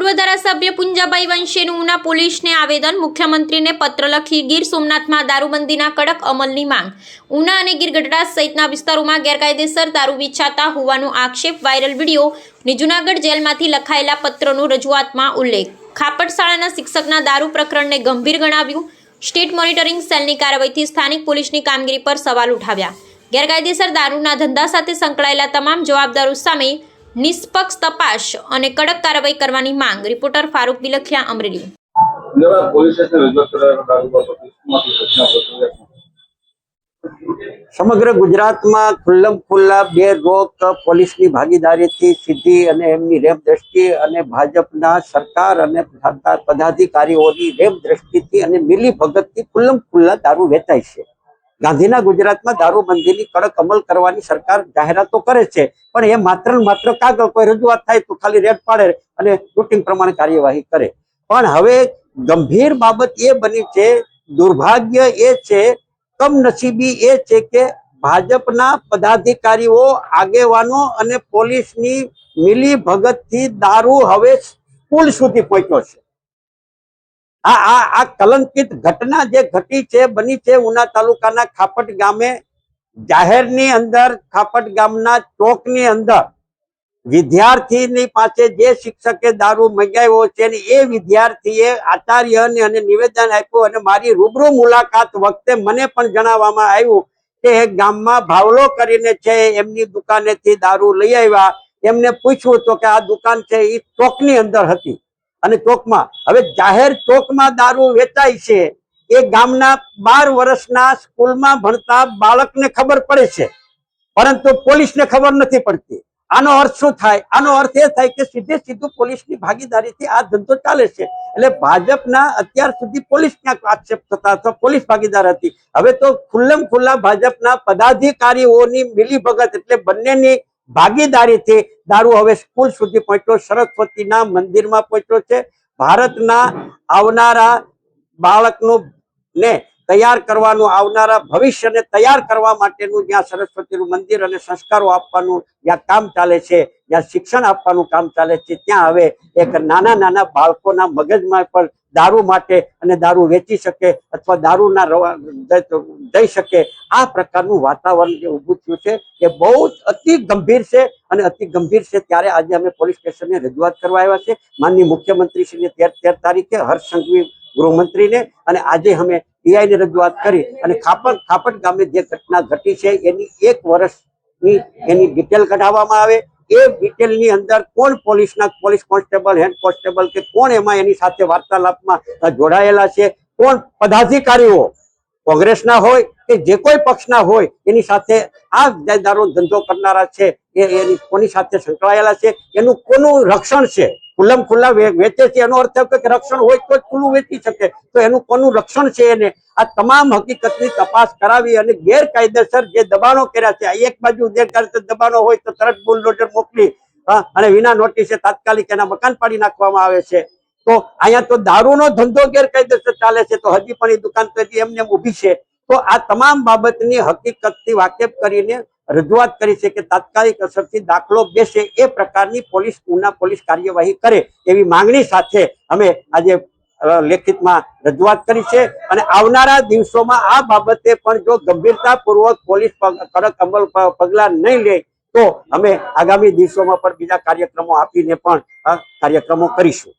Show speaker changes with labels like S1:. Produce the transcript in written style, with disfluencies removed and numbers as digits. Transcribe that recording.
S1: પૂર્વ ધારાસભ્ય પુંજાભાઈ વંશેનું ઉના પોલીસને આવેદન, મુખ્યમંત્રીને પત્ર લખી ગીર સોમનાથમાં દારૂબંધીના કડક અમલની માંગ। ઉના અને ગીર ગઢડા સહિતના વિસ્તારોમાં ગેરકાયદેસર દારૂ વેચાતા હોવાનો આક્ષેપ, વાયરલ વિડીયો અને જૂનાગઢ જેલમાંથી લખાયેલા પત્રનો રજૂઆતમાં ઉલ્લેખ। ખાપટ શાળાના શિક્ષકના દારૂ પ્રકરણને ગંભીર ગણાવ્યું। સ્ટેટ મોનિટરિંગ સેલની કાર્યવાહીથી સ્થાનિક પોલીસની કામગીરી પર સવાલ ઉઠાવ્યા। ગેરકાયદેસર દારૂના ધંધા સાથે સંકળાયેલા તમામ જવાબદારો સામે નિષ્પક્ષ તપાસ અને કડક કાર્યવાહી કરવાની માંગ। રિપોર્ટર ફારૂક બિલખિયા, અમરેલી।
S2: સમગ્ર ગુજરાતમાં ખુલ્લમ ખુલ્લા બે રોક પોલીસની ભાગીદારીથી સીધી અને એમની રેપ દ્રષ્ટિ અને ભાજપના સરકાર અને પદાધિકારીઓની રેપ દ્રષ્ટિથી અને મિલી ભગતથી ખુલ્લમ ખુલ્લા દારૂ વેચાય છે। ગાંધીના ગુજરાતમાં દારૂબંધીની કડક અમલ કરવાની સરકાર જાહેરાતો કરે છે, પણ એ માત્ર કાગળ, કોઈ રજૂઆત થાય તો ખાલી રેડ પાડે અને રૂટીન પ્રમાણે કાર્યવાહી કરે। પણ હવે ગંભીર બાબત એ બની છે, દુર્ભાગ્ય એ છે, કમનસીબી એ છે કે ભાજપના પદાધિકારીઓ, આગેવાનો અને પોલીસની મિલી ભગતથી દારૂ હવે સ્કૂલ સુધી પહોંચ્યો છે। આ કલંકિત ઘટના જે ઘટી છે, બની છે ઉના તાલુકાના ખાપટ ગામે। જાહેરની અંદર, ખાપટ ગામના ચોકની અંદર વિદ્યાર્થીની પાસે જે શિક્ષકે દારૂ મંગાવ્યો છે એ વિદ્યાર્થીએ આચાર્યને અને નિવેદન આપ્યું અને મારી રૂબરૂ મુલાકાત વખતે મને પણ જણાવવામાં આવ્યું કે ગામમાં ભાવલો કરીને છે એમની દુકાનેથી દારૂ લઈ આવ્યા। એમને પૂછ્યું તો કે આ દુકાન છે એ ચોકની અંદર હતી અને ચોકમાં, હવે જાહેર ચોકમાં દારૂ વેચાય છે એ ગામના 12 વર્ષના સ્કૂલમાં ભણતા બાળકને ખબર પડે છે, પરંતુ પોલીસને ખબર નથી પડતી। આનો અર્થ શું થાય? આનો અર્થ એ થાય કે સીધે સીધું પોલીસની ભાગીદારીથી આ ધંધો ચાલે છે। એટલે ભાજપના અત્યાર સુધી પોલીસ ક્યાંક આક્ષેપ થતા હતા, પોલીસ ભાગીદાર હતી, હવે તો ખુલ્લમ ખુલ્લા ભાજપના પદાધિકારીઓની મિલીભગત એટલે બંનેની ભાગીદારીથી દારૂ હવે સ્કૂલ સુધી પહોંચ્યો, સરસ્વતીના મંદિરમાં પહોંચ્યો છે। ભારતના આવનારા બાળકનું ને તૈયાર કરવાનું, આવનારા ભવિષ્યને તૈયાર કરવા માટેનું જ્યાં સરસ્વતીનું મંદિર અને સંસ્કારો આપવાનું જ્યાં કામ ચાલે છે, જ્યાં શિક્ષણ આપવાનું કામ ચાલે છે, ત્યાં હવે એક નાના નાના બાળકોના મગજમાં પણ દારૂ માટે અને દારૂ વેચી શકે અથવા દારૂના જઈ શકે આ પ્રકારનું વાતાવરણ જે ઊભું થયું છે એ બહુ અતિ ગંભીર છે અને અતિ ગંભીર છે। ત્યારે આજે અમે પોલીસ સ્ટેશને રજૂઆત કરવા આવ્યા છે, માનનીય મુખ્યમંત્રીશ્રીને 13 તારીખે, હર્ષ સંઘવી ગૃહમંત્રીને, અને આજે અમે પીઆઈને રજૂઆત કરી અને ખાપટ ગામે જે ઘટના ઘટી છે એની 1 વર્ષની એની ડિટેલ કઢાવવામાં આવે। એ ડિટેલની અંદર કોણ પોલીસ કોન્સ્ટેબલ, હેડ કોન્સ્ટેબલ કે કોણ એમાં એની સાથે વાર્તાલાપમાં જોડાયેલા છે, કોણ પદાધિકારીઓ કોંગ્રેસના હોય કે જે કોઈ પક્ષના હોય એની સાથે આ દારૂ ધંધો કરનારા છે એની કોની સાથે સંકળાયેલા છે, એનું કોનું રક્ષણ છે। ખુલ્લમ ખુલ્લા વેચે છે એનો અર્થ કે રક્ષણ હોય તો ખુલ્લું વેચી શકે, તો એનું કોનું રક્ષણ છે એને આ તમામ હકીકતની તપાસ કરાવી અને ગેરકાયદેસર જે દબાણો કર્યા છે, એક બાજુ ગેરકાયદેસર દબાણો હોય તો તરત બુલડોઝર મોકલી અને વિના નોટિસે તાત્કાલિક એના મકાન પાડી નાખવામાં આવે છે। તો અહીંયા તો દારૂનો ધંધો ગેરકાયદેસર ચાલે છે, તો હજી પણ એ દુકાન તો એમને ઊભી છે। તો આ તમામ બાબતની હકીકતથી વાકેફ કરીને રજૂઆત કરી છે કે તાત્કાલિક અસરથી દાખલો બેસે એ પ્રકારની ઉના પોલીસ કાર્યવાહી કરે એવી માંગણી સાથે અમે આજે લેખિતમાં રજૂઆત કરી છે। અને આવનારા દિવસોમાં આ બાબતે પણ જો ગંભીરતાપૂર્વક પોલીસ કડક અમલ પગલાં નહીં લે તો અમે આગામી દિવસોમાં પણ બીજા કાર્યક્રમો આપીને પણ કાર્યક્રમો કરીશું।